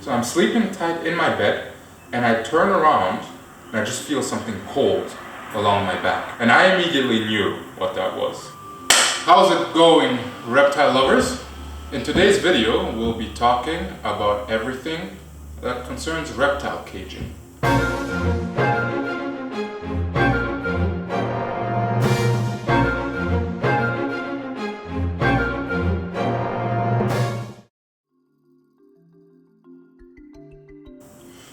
So I'm sleeping tight in my bed, and I turn around, and I just feel something cold along my back. And I immediately knew what that was. How's it going, reptile lovers? In today's video, we'll be talking about everything that concerns reptile caging.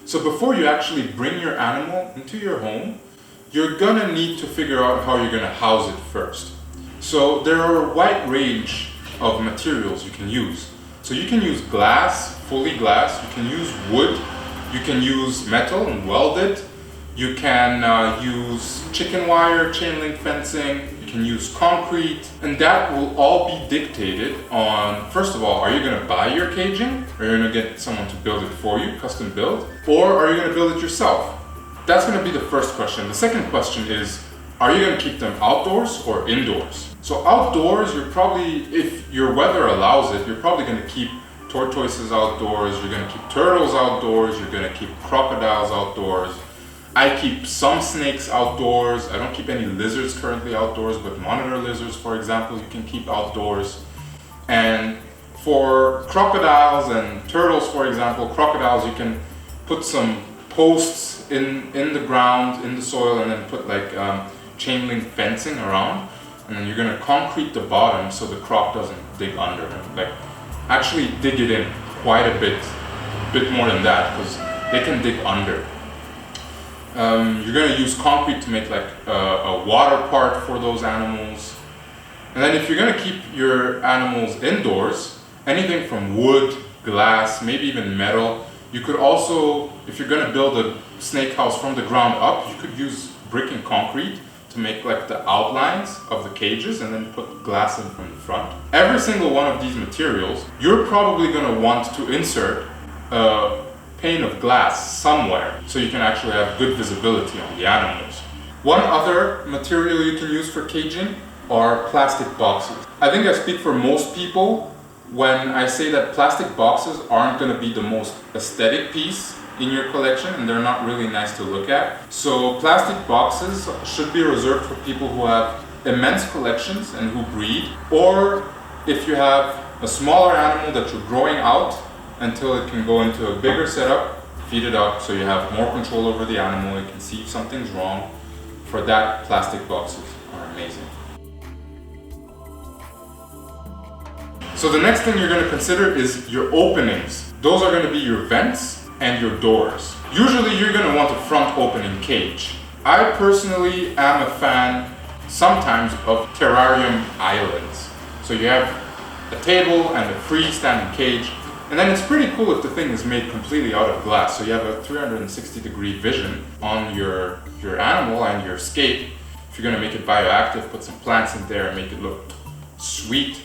So before you actually bring your animal into your home, you're gonna need to figure out how you're gonna house it first. So there are a wide range of materials you can use. So you can use glass, fully glass, you can use wood, you can use metal and weld it, you can use chicken wire, chain link fencing, you can use concrete, and that will all be dictated on, first of all, are you going to buy your caging? Are you going to get someone to build it for you, custom build? Or are you going to build it yourself? That's going to be the first question. The second question is, are you going to keep them outdoors or indoors? So outdoors, you're probably, if your weather allows it, you're probably going to keep tortoises outdoors, you're going to keep turtles outdoors, you're going to keep crocodiles outdoors. I keep some snakes outdoors. I don't keep any lizards currently outdoors, but monitor lizards, for example, you can keep outdoors. And for crocodiles and turtles, for example, crocodiles, you can put some posts in the ground, in the soil, and then put like chain link fencing around. And then you're gonna concrete the bottom so the croc doesn't dig under. Like actually dig it in quite a bit more than that, because they can dig under. You're going to use concrete to make like a water part for those animals. And then if you're going to keep your animals indoors, anything from wood, glass, maybe even metal. You could also, if you're going to build a snake house from the ground up, you could use brick and concrete to make like the outlines of the cages and then put glass in from the front. Every single one of these materials, you're probably going to want to insert a pane of glass somewhere so you can actually have good visibility on the animals. One other material you can use for caging are plastic boxes. I think I speak for most people when I say that plastic boxes aren't going to be the most aesthetic piece in your collection and they're not really nice to look at. So plastic boxes should be reserved for people who have immense collections and who breed, or if you have a smaller animal that you're growing out until it can go into a bigger setup, feed it up so you have more control over the animal, you can see if something's wrong. For that, plastic boxes are amazing. So the next thing you're going to consider is your openings. Those are going to be your vents and your doors. Usually you're going to want a front opening cage. I personally am a fan sometimes of terrarium islands. So you have a table and a freestanding cage. And then it's pretty cool if the thing is made completely out of glass. So you have a 360-degree vision on your animal and your scape. If you're going to make it bioactive, put some plants in there and make it look sweet.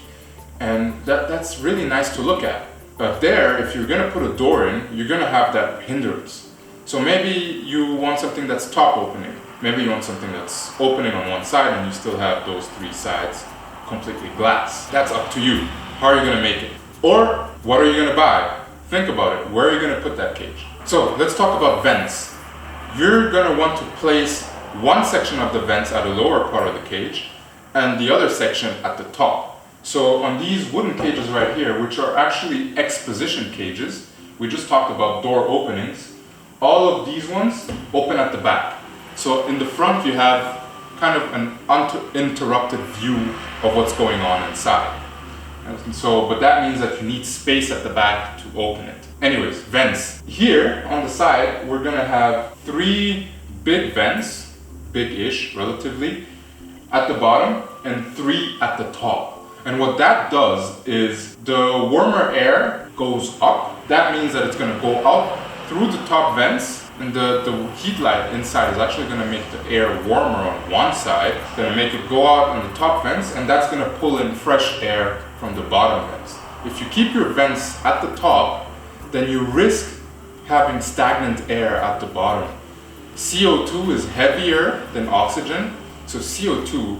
And that's really nice to look at. But there, if you're going to put a door in, you're going to have that hindrance. So maybe you want something that's top opening. Maybe you want something that's opening on one side and you still have those three sides completely glass. That's up to you. How are you going to make it? Or what are you going to buy? Think about it. Where are you going to put that cage? So let's talk about vents. You're going to want to place one section of the vents at the lower part of the cage and the other section at the top. So on these wooden cages right here, which are actually exposition cages, we just talked about door openings. All of these ones open at the back. So in the front you have kind of an uninterrupted view of what's going on inside. And so, but that means that you need space at the back to open it. Anyways, vents. Here on the side, we're gonna have 3 big vents, big-ish relatively, at the bottom and 3 at the top. And what that does is the warmer air goes up. That means that it's gonna go up through the top vents, and the heat light inside is actually gonna make the air warmer on one side, gonna make it go out on the top vents, and that's gonna pull in fresh air from the bottom vents. If you keep your vents at the top, then you risk having stagnant air at the bottom. CO2 is heavier than oxygen, so CO2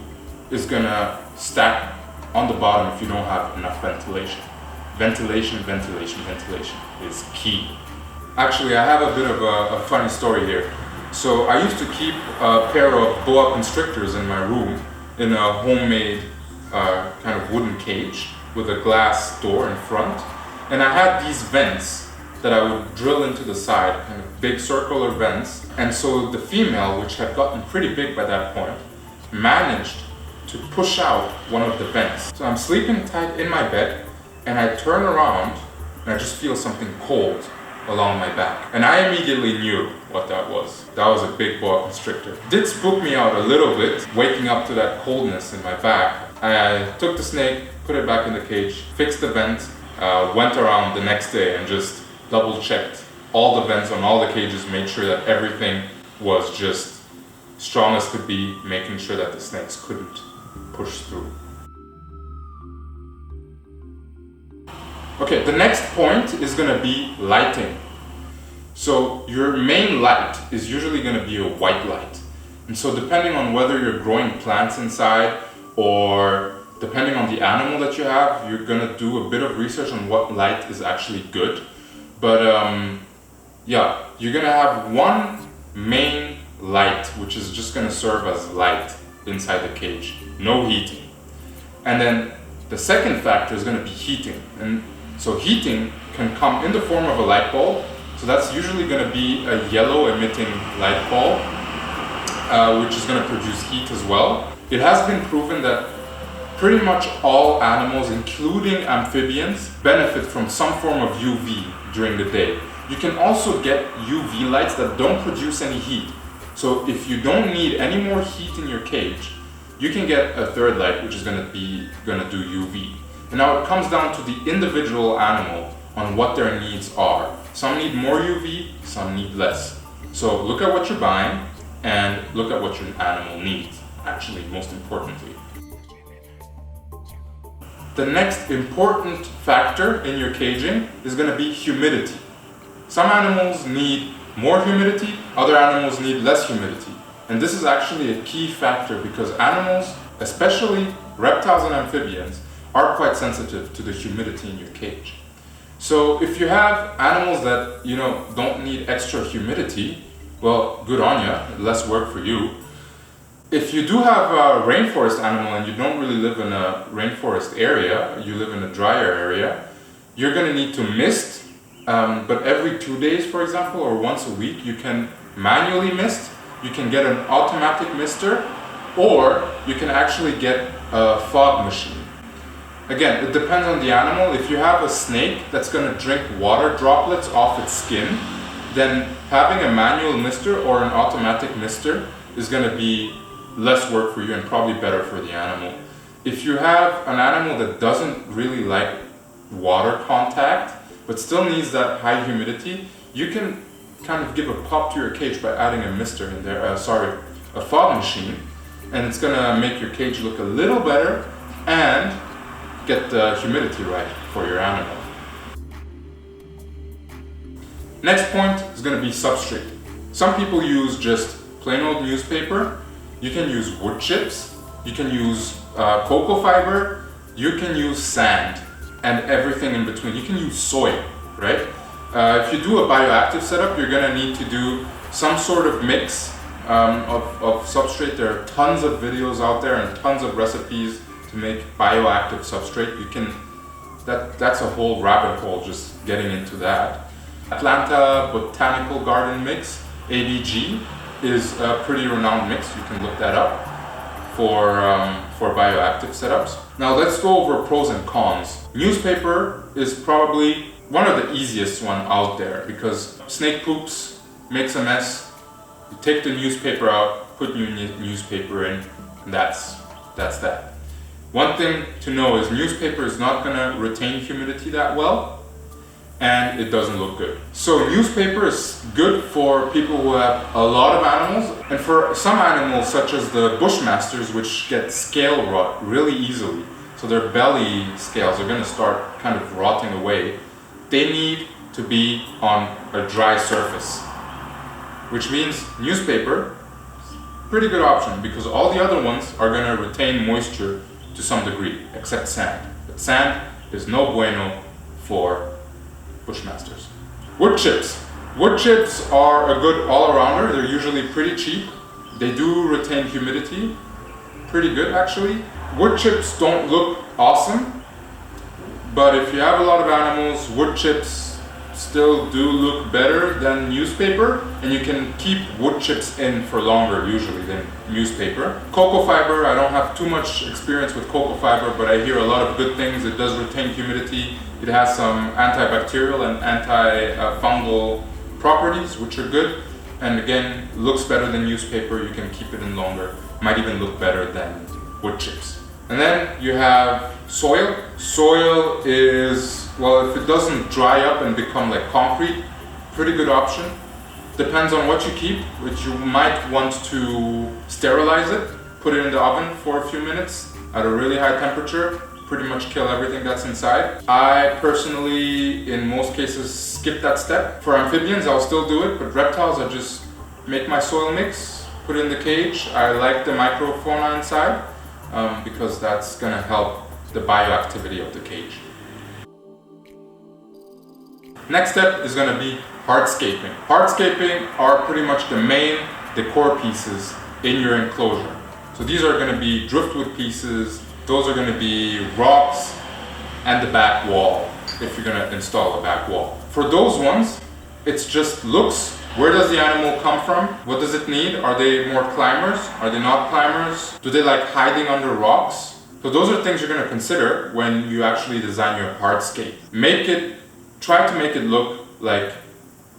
is gonna stack on the bottom if you don't have enough ventilation. Ventilation is key. Actually, I have a bit of a funny story here. So I used to keep a pair of boa constrictors in my room in a homemade kind of wooden cage with a glass door in front. And I had these vents that I would drill into the side, kind of big circular vents. And so the female, which had gotten pretty big by that point, managed to push out one of the vents. So I'm sleeping tight in my bed and I turn around and I just feel something cold along my back. And I immediately knew what that was. That was a big boa constrictor. It did spook me out a little bit, waking up to that coldness in my back. I took the snake, put it back in the cage, fixed the vent, went around the next day and just double checked all the vents on all the cages, made sure that everything was just strong as could be, making sure that the snakes couldn't push through. Okay, the next point is going to be lighting. So your main light is usually going to be a white light. And so depending on whether you're growing plants inside or depending on the animal that you have, you're going to do a bit of research on what light is actually good. But yeah, you're going to have one main light, which is just going to serve as light inside the cage, no heating. And then the second factor is going to be heating. And so heating can come in the form of a light bulb. So that's usually going to be a yellow emitting light bulb, which is going to produce heat as well. It has been proven that pretty much all animals, including amphibians, benefit from some form of UV during the day. You can also get UV lights that don't produce any heat. So if you don't need any more heat in your cage, you can get a third light, which is going to do UV. And now it comes down to the individual animal on what their needs are. Some need more UV, some need less. So look at what you're buying and look at what your animal needs, actually, most importantly. The next important factor in your caging is going to be humidity. Some animals need more humidity, other animals need less humidity. And this is actually a key factor because animals, especially reptiles and amphibians, are quite sensitive to the humidity in your cage. So if you have animals that don't need extra humidity, well, good on you, less work for you. If you do have a rainforest animal and you don't really live in a rainforest area, you live in a drier area, you're going to need to mist, but every 2 days, for example, or once a week, you can manually mist. You can get an automatic mister, or you can actually get a fog machine. Again, it depends on the animal. If you have a snake that's going to drink water droplets off its skin, then having a manual mister or an automatic mister is going to be less work for you and probably better for the animal. If you have an animal that doesn't really like water contact, but still needs that high humidity, you can kind of give a pop to your cage by adding a mister in there, a fog machine, and it's going to make your cage look a little better and get the humidity right for your animal. Next point is going to be substrate. Some people use just plain old newspaper. You can use wood chips, you can use cocoa fiber, you can use sand and everything in between. You can use soil, right? If you do a bioactive setup, you're going to need to do some sort of mix of substrate. There are tons of videos out there and tons of recipes to make bioactive substrate. That's a whole rabbit hole just getting into that. Atlanta Botanical Garden Mix, ABG, is a pretty renowned mix. You can look that up for bioactive setups. Now let's go over pros and cons. Newspaper is probably one of the easiest one out there because snake poops, makes a mess. You take the newspaper out, put new newspaper in, and that's that. One thing to know is newspaper is not going to retain humidity that well, and it doesn't look good. So newspaper is good for people who have a lot of animals, and for some animals such as the bushmasters, which get scale rot really easily. So their belly scales are going to start kind of rotting away. They need to be on a dry surface, which means newspaper, pretty good option because all the other ones are going to retain moisture to some degree, except sand. But sand is no bueno for bushmasters. Wood chips. Wood chips are a good all-arounder. They're usually pretty cheap. They do retain humidity. Pretty good actually. Wood chips don't look awesome, but if you have a lot of animals, wood chips still do look better than newspaper, and you can keep wood chips in for longer usually than newspaper. Cocoa fiber, I don't have too much experience with cocoa fiber, but I hear a lot of good things. It does retain humidity. It has some antibacterial and anti-fungal properties, which are good. And again, looks better than newspaper. You can keep it in longer. Might even look better than wood chips. And then you have soil. Soil is, well, if it doesn't dry up and become like concrete, pretty good option. Depends on what you keep, which you might want to sterilize it, put it in the oven for a few minutes at a really high temperature, pretty much kill everything that's inside. I personally, in most cases, skip that step. For amphibians, I'll still do it, but reptiles, I just make my soil mix, put it in the cage. I like the microfauna inside because that's gonna help the bioactivity of the cage. Next step is going to be hardscaping. Hardscaping are pretty much the main decor pieces in your enclosure. So these are going to be driftwood pieces, those are going to be rocks, and the back wall, if you're going to install a back wall. For those ones, it's just looks. Where does the animal come from? What does it need? Are they more climbers? Are they not climbers? Do they like hiding under rocks? So those are things you're going to consider when you actually design your hardscape. Try to make it look like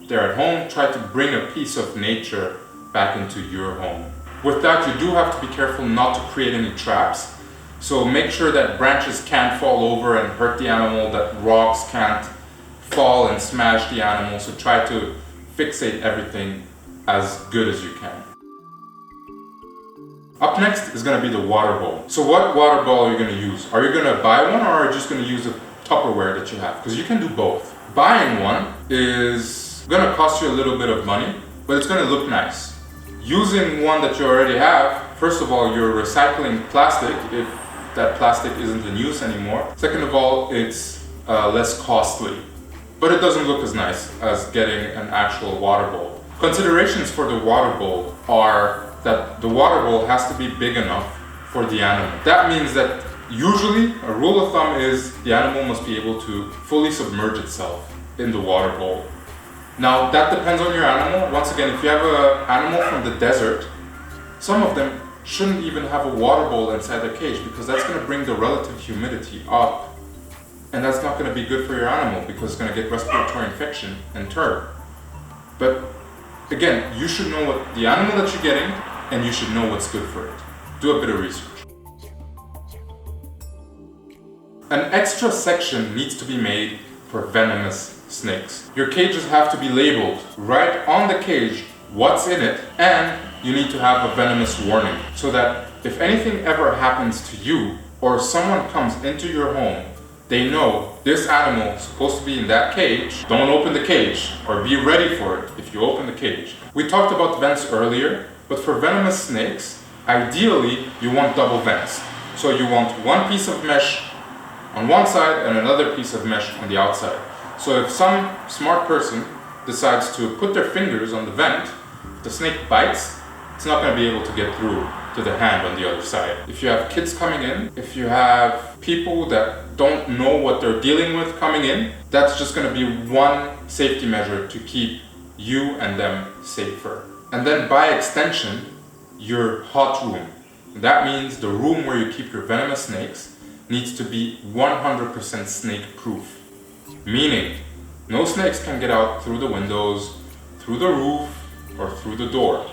they're at home. Try to bring a piece of nature back into your home. With that, you do have to be careful not to create any traps. So make sure that branches can't fall over and hurt the animal, that rocks can't fall and smash the animal. So try to fixate everything as good as you can. Up next is going to be the water bowl. So what water bowl are you going to use? Are you going to buy one, or are you just going to use a Tupperware that you have? Because you can do both. Buying one is going to cost you a little bit of money, but it's going to look nice. Using one that you already have, first of all, you're recycling plastic if that plastic isn't in use anymore. Second of all, it's less costly, but it doesn't look as nice as getting an actual water bowl. Considerations for the water bowl are that the water bowl has to be big enough for the animal. That means that usually, a rule of thumb is the animal must be able to fully submerge itself in the water bowl. Now, that depends on your animal. Once again, if you have an animal from the desert, some of them shouldn't even have a water bowl inside their cage, because that's going to bring the relative humidity up, and that's not going to be good for your animal because it's going to get respiratory infection and turd. But again, you should know what the animal that you're getting, and you should know what's good for it. Do a bit of research. An extra section needs to be made for venomous snakes. Your cages have to be labeled right on the cage what's in it, and you need to have a venomous warning so that if anything ever happens to you or someone comes into your home, they know this animal is supposed to be in that cage. Don't open the cage, or be ready for it if you open the cage. We talked about vents earlier, but for venomous snakes, ideally you want double vents. So you want one piece of mesh on one side and another piece of mesh on the outside. So if some smart person decides to put their fingers on the vent, if the snake bites, it's not going to be able to get through to the hand on the other side. If you have kids coming in, if you have people that don't know what they're dealing with coming in, that's just going to be one safety measure to keep you and them safer. And then by extension, your hot room. That means the room where you keep your venomous snakes needs to be 100% snake proof. Meaning, no snakes can get out through the windows, through the roof, or through the door.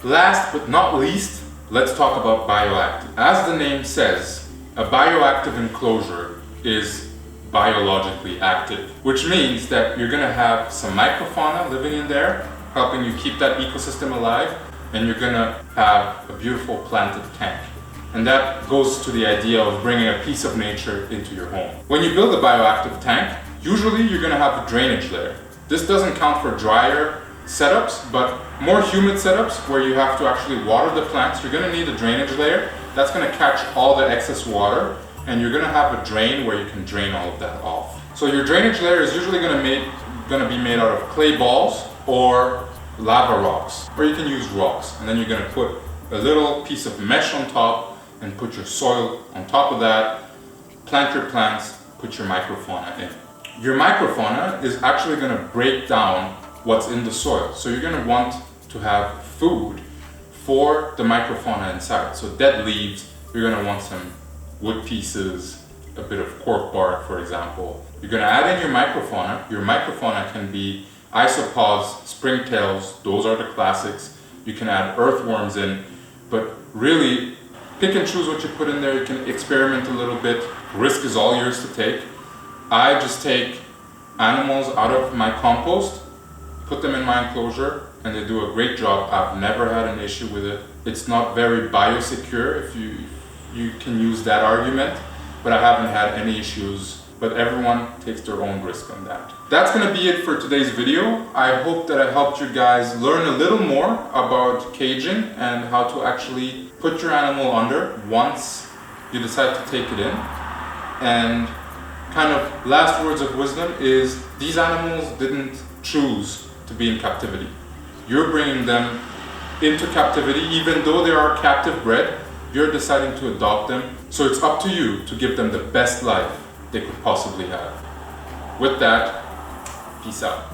Last but not least, let's talk about bioactive. As the name says, a bioactive enclosure is biologically active, which means that you're going to have some microfauna living in there, helping you keep that ecosystem alive, and you're going to have a beautiful planted tank. And that goes to the idea of bringing a piece of nature into your home. When you build a bioactive tank, usually you're going to have a drainage layer. This doesn't count for drier setups, but more humid setups where you have to actually water the plants, you're going to need a drainage layer. That's going to catch all the excess water, and you're going to have a drain where you can drain all of that off. So your drainage layer is usually going to be made out of clay balls or lava rocks, or you can use rocks. And then you're going to put a little piece of mesh on top and put your soil on top of that, plant your plants, put your microfauna in. Your microfauna is actually going to break down what's in the soil. So you're going to want to have food for the microfauna inside. So dead leaves, you're going to want some wood pieces, a bit of cork bark, for example. You're going to add in your microfauna. Your microfauna can be isopods, springtails, those are the classics. You can add earthworms in, but really pick and choose what you put in there. You can experiment a little bit. Risk is all yours to take. I just take animals out of my compost, put them in my enclosure, and they do a great job. I've never had an issue with it. It's not very biosecure, if you can use that argument, but I haven't had any issues. But everyone takes their own risk on that. That's gonna be it for today's video. I hope that I helped you guys learn a little more about caging and how to actually put your animal under once you decide to take it in. And kind of last words of wisdom is these animals didn't choose to be in captivity. You're bringing them into captivity, even though they are captive bred, you're deciding to adopt them. So it's up to you to give them the best life they could possibly have. With that, peace out.